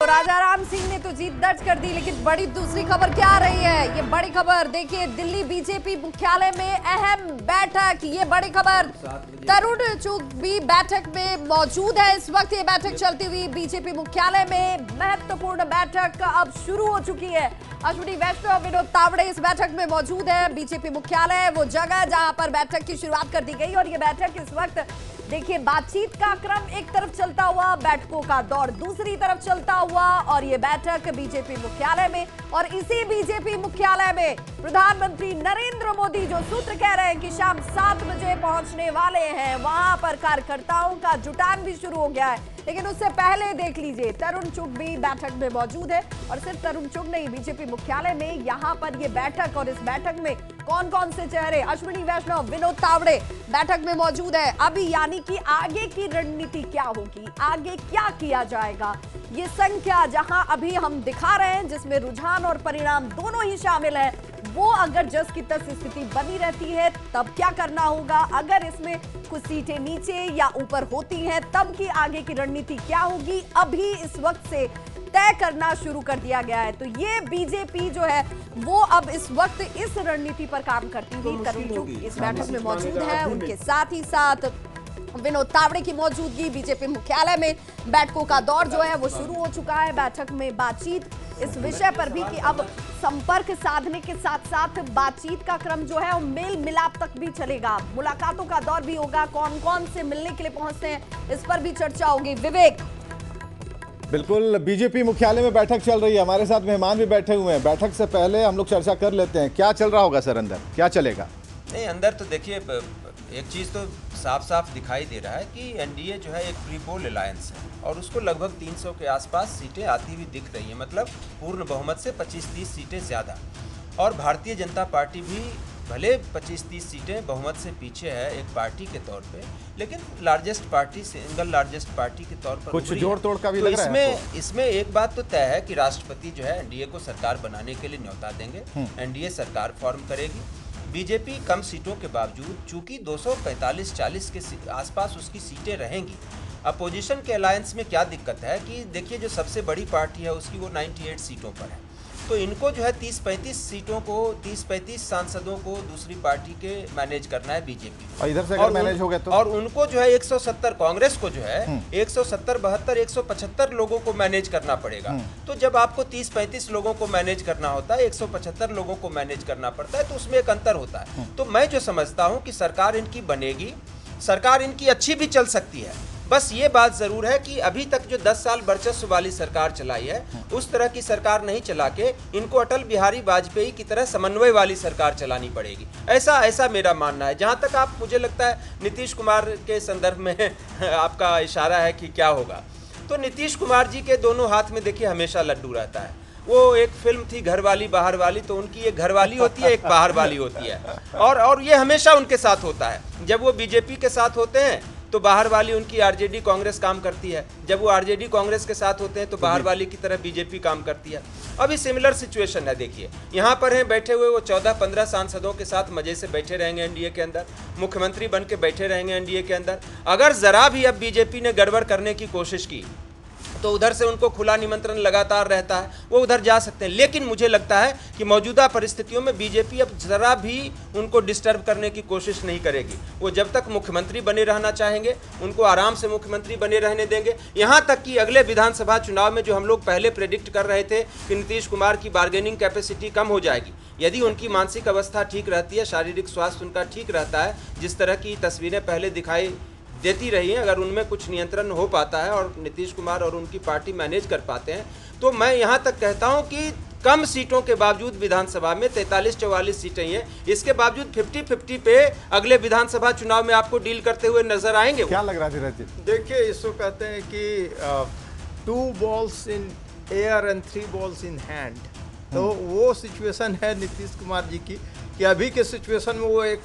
तो राजा राम सिंह ने तो जीत दर्ज कर दी, लेकिन बड़ी दूसरी खबर क्या आ रही है? ये बड़ी खबर देखिए, दिल्ली बीजेपी मुख्यालय में अहम बैठक। ये बड़ी खबर, तरुण चुग भी बैठक में मौजूद है। इस वक्त ये बैठक चलती हुई बीजेपी मुख्यालय में महत्वपूर्ण बैठक अब शुरू हो चुकी है। अश्विनी वैष्णव, विनोद तावड़े इस बैठक में मौजूद है। बीजेपी मुख्यालय वो जगह जहां पर बैठक की शुरुआत कर दी गई, और ये बैठक इस वक्त देखिए, बातचीत का क्रम एक तरफ चलता हुआ, बैठकों का दौर दूसरी तरफ चलता हुआ, और ये बैठक बीजेपी मुख्यालय में। और इसी बीजेपी मुख्यालय में प्रधानमंत्री नरेंद्र मोदी जो सूत्र कह रहे हैं कि शाम 7 बजे पहुंचने वाले हैं, वहां पर कार्यकर्ताओं का जुटान भी शुरू हो गया है। लेकिन उससे पहले देख लीजिए, तरुण चुग भी बैठक में मौजूद है। और सिर्फ तरुण चुग नहीं, बीजेपी मुख्यालय में यहां पर ये बैठक, और इस बैठक में कौन कौन से चेहरे, अश्विनी वैष्णव, विनोद तावड़े बैठक में मौजूद है। अभी यानी कि आगे की रणनीति क्या होगी, आगे क्या किया जाएगा, ये संख्या जहां अभी हम दिखा रहे हैं, जिसमें रुझान और परिणाम दोनों ही शामिल है, वो अगर जस की तस स्थिति बनी रहती है तब क्या करना होगा, अगर इसमें कुछ सीटें नीचे या ऊपर होती हैं तब की आगे की रणनीति क्या होगी, अभी इस वक्त से तय करना शुरू कर दिया गया है। तो ये बीजेपी जो है वो अब इस वक्त इस रणनीति पर काम करती हुई तरुण चुग इस बैठक में मौजूद है। उनके साथ ही साथ विनोद तावड़े की मौजूदगी, बीजेपी मुख्यालय में बैठकों का दौर जो है वो शुरू हो चुका है। बैठक में बातचीत इस विषय पर भी कि अब संपर्क साधने के साथ साथ बातचीत का क्रम जो है वो मेल मिलाप तक भी चलेगा, मुलाकातों का दौर भी होगा, कौन कौन से मिलने के लिए पहुंचते हैं इस पर भी चर्चा होगी। विवेक, बिल्कुल, बीजेपी मुख्यालय में बैठक चल रही है, हमारे साथ मेहमान भी बैठे हुए हैं। बैठक से पहले हम लोग चर्चा कर लेते हैं, क्या चल रहा होगा सर, अंदर क्या चलेगा? नहीं, अंदर तो देखिए, एक चीज़ तो साफ साफ दिखाई दे रहा है कि एनडीए जो है एक प्री पोल अलायंस है, और उसको लगभग 300 के आसपास सीटें आती हुई दिख रही हैं, मतलब पूर्ण बहुमत से 25-30 सीटें ज़्यादा। और भारतीय जनता पार्टी भी भले 25-30 सीटें बहुमत से पीछे है एक पार्टी के तौर पे, लेकिन largest party, single largest party के तौर पर कुछ जोड़ तोड़ का भी तो लग रहा है। इसमें एक बात तो तय है कि राष्ट्रपति जो है एनडीए को सरकार बनाने के लिए न्योता देंगे, एनडीए सरकार फॉर्म करेगी। बीजेपी कम सीटों के बावजूद चूंकि 245-40 के आसपास उसकी सीटें रहेंगी। अपोजिशन के अलायंस में क्या दिक्कत है कि देखिए, जो सबसे बड़ी पार्टी है उसकी वो 98 सीटों पर है, तो इनको जो है 30-35 सीटों को, 30-35 सांसदों को दूसरी पार्टी के मैनेज करना है बीजेपी, और इधर से अगर मैनेज हो गया तो, और उनको जो है 170, कांग्रेस को जो है 170, 72, 175 लोगों को मैनेज करना पड़ेगा। तो जब आपको 30-35 लोगों को मैनेज करना होता है, 175 लोगों को मैनेज करना पड़ता है, तो उसमें एक अंतर होता है। तो मैं जो समझता हूँ कि सरकार इनकी बनेगी, सरकार इनकी अच्छी भी चल सकती है। बस ये बात जरूर है कि अभी तक जो 10 साल वर्चस्व वाली सरकार चलाई है, उस तरह की सरकार नहीं चला के इनको अटल बिहारी वाजपेयी की तरह समन्वय वाली सरकार चलानी पड़ेगी। ऐसा मेरा मानना है। जहां तक आप, मुझे लगता है नीतीश कुमार के संदर्भ में आपका इशारा है कि क्या होगा, तो नीतीश कुमार जी के दोनों हाथ में देखिए हमेशा लड्डू रहता है। वो एक फिल्म थी घरवाली बाहर वाली, तो उनकी एक घरवाली होती है, एक बाहर वाली होती है, और ये हमेशा उनके साथ होता है। जब वो बीजेपी के साथ होते हैं तो बाहर वाली उनकी आरजेडी कांग्रेस काम करती है, जब वो आरजेडी कांग्रेस के साथ होते हैं तो बाहर वाली की तरह बीजेपी काम करती है। अभी सिमिलर सिचुएशन है। देखिए, यहाँ पर हैं बैठे हुए वो 14-15 सांसदों के साथ मजे से बैठे रहेंगे एनडीए के अंदर, मुख्यमंत्री बन के बैठे रहेंगे एनडीए के अंदर। अगर जरा भी अब बीजेपी ने गड़बड़ करने की कोशिश की तो उधर से उनको खुला निमंत्रण लगातार रहता है, वो उधर जा सकते हैं। लेकिन मुझे लगता है कि मौजूदा परिस्थितियों में बीजेपी अब जरा भी उनको डिस्टर्ब करने की कोशिश नहीं करेगी। वो जब तक मुख्यमंत्री बने रहना चाहेंगे, उनको आराम से मुख्यमंत्री बने रहने देंगे। यहाँ तक कि अगले विधानसभा चुनाव में जो हम लोग पहले प्रेडिक्ट कर रहे थे कि नीतीश कुमार की बार्गेनिंग कैपेसिटी कम हो जाएगी, यदि उनकी मानसिक अवस्था ठीक रहती है, शारीरिक स्वास्थ्य उनका ठीक रहता है, जिस तरह की तस्वीरें पहले दिखाई देती रही हैं, अगर उनमें कुछ नियंत्रण हो पाता है और नीतीश कुमार और उनकी पार्टी मैनेज कर पाते हैं, तो मैं यहाँ तक कहता हूँ कि कम सीटों के बावजूद विधानसभा में 43-44 सीटें हैं, इसके बावजूद 50-50 पे अगले विधानसभा चुनाव में आपको डील करते हुए नजर आएंगे। क्या लग रहा है धीरज जी? देखिए, इसको कहते हैं कि 2 balls in air and 3 balls in hand, तो वो सिचुएशन है नीतीश कुमार जी की, कि अभी के सिचुएशन में वो एक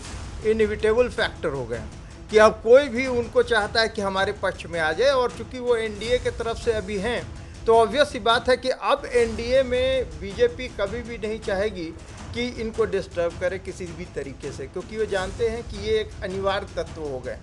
इनएविटेबल फैक्टर हो गए कि अब कोई भी उनको चाहता है कि हमारे पक्ष में आ जाए, और चूंकि वो एनडीए के तरफ से अभी हैं, तो ऑब्वियस सी बात है कि अब एनडीए में बीजेपी कभी भी नहीं चाहेगी कि इनको डिस्टर्ब करे किसी भी तरीके से, क्योंकि वो जानते हैं कि ये एक अनिवार्य तत्व हो गए।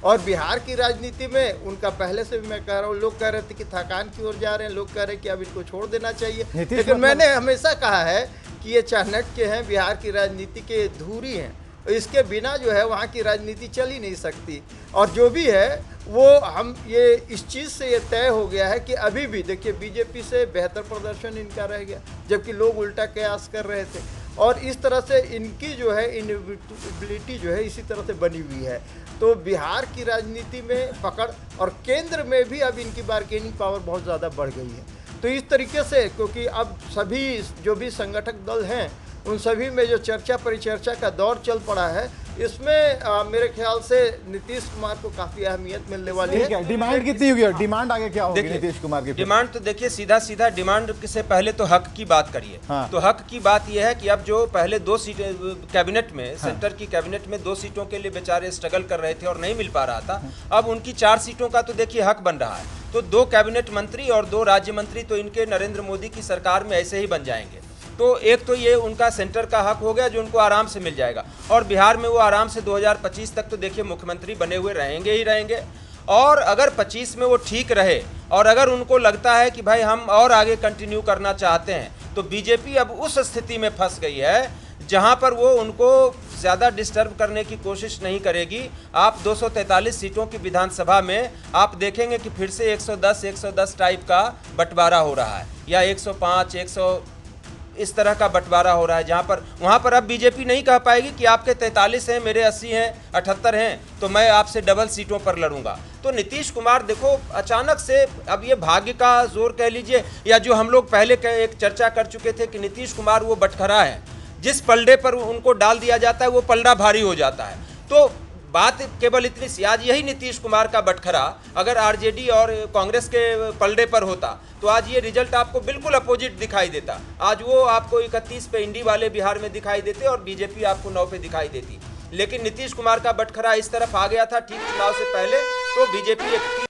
और बिहार की राजनीति में उनका पहले से भी मैं कह रहा हूँ, लोग कह रहे थे कि थकान की ओर जा रहे हैं, लोग कह रहे हैं कि अब इनको छोड़ देना चाहिए, लेकिन मैंने हमेशा कहा है कि ये चाणक्य हैं, बिहार की राजनीति के धुरी हैं, इसके बिना जो है वहाँ की राजनीति चल ही नहीं सकती। और जो भी है वो हम ये इस चीज़ से ये तय हो गया है कि अभी भी देखिए बीजेपी से बेहतर प्रदर्शन इनका रह गया, जबकि लोग उल्टा कयास कर रहे थे, और इस तरह से इनकी जो है इनविटेबिलिटी जो है इसी तरह से बनी हुई है। तो बिहार की राजनीति में पकड़ और केंद्र में भी अब इनकी बार्गेनिंग पावर बहुत ज़्यादा बढ़ गई है। तो इस तरीके से, क्योंकि अब सभी जो भी संगठक दल हैं उन सभी में जो चर्चा परिचर्चा का दौर चल पड़ा है, इसमें मेरे ख्याल से नीतीश कुमार को काफी अहमियत मिलने वाली है। डिमांड कितनी होगी और डिमांड आगे क्या होगी नीतीश कुमार की? डिमांड तो देखिए सीधा सीधा डिमांड से पहले तो हक की बात करिए। हाँ। तो हक की बात यह है कि अब जो पहले 2 सीटें कैबिनेट में, सेंटर की कैबिनेट में 2 सीटों के लिए बेचारे स्ट्रगल कर रहे थे और नहीं मिल पा रहा था, अब उनकी 4 सीटों का तो देखिए हक बन रहा है। तो 2 कैबिनेट मंत्री और 2 राज्य मंत्री तो इनके नरेंद्र मोदी की सरकार में ऐसे ही बन जाएंगे। तो एक तो ये उनका सेंटर का हक हो गया जो उनको आराम से मिल जाएगा, और बिहार में वो आराम से 2025 तक तो देखिए मुख्यमंत्री बने हुए रहेंगे ही रहेंगे। और अगर 25 में वो ठीक रहे और अगर उनको लगता है कि भाई हम और आगे कंटिन्यू करना चाहते हैं, तो बीजेपी अब उस स्थिति में फंस गई है जहां पर वो उनको ज़्यादा डिस्टर्ब करने की कोशिश नहीं करेगी। आप 243 सीटों की विधानसभा में आप देखेंगे कि फिर से 110 टाइप का बंटवारा हो रहा है, या 105 100 इस तरह का बंटवारा हो रहा है, जहां पर वहां पर अब बीजेपी नहीं कह पाएगी कि आपके 43 हैं, मेरे 80 हैं, 78 हैं, तो मैं आपसे डबल सीटों पर लड़ूंगा। तो नीतीश कुमार देखो अचानक से अब ये भाग्य का जोर कह लीजिए, या जो हम लोग पहले एक चर्चा कर चुके थे कि नीतीश कुमार वो बटखरा है, जिस पलड़े पर उनको डाल दिया जाता है वो पलड़ा भारी हो जाता है। तो बात केवल इतनी सी, आज यही नीतीश कुमार का बटखरा अगर आरजेडी और कांग्रेस के पलड़े पर होता तो आज ये रिजल्ट आपको बिल्कुल अपोजिट दिखाई देता। आज वो आपको 31 पे इंडी वाले बिहार में दिखाई देते और बीजेपी आपको 9 पे दिखाई देती। लेकिन नीतीश कुमार का बटखरा इस तरफ आ गया था ठीक चुनाव से पहले, तो बीजेपी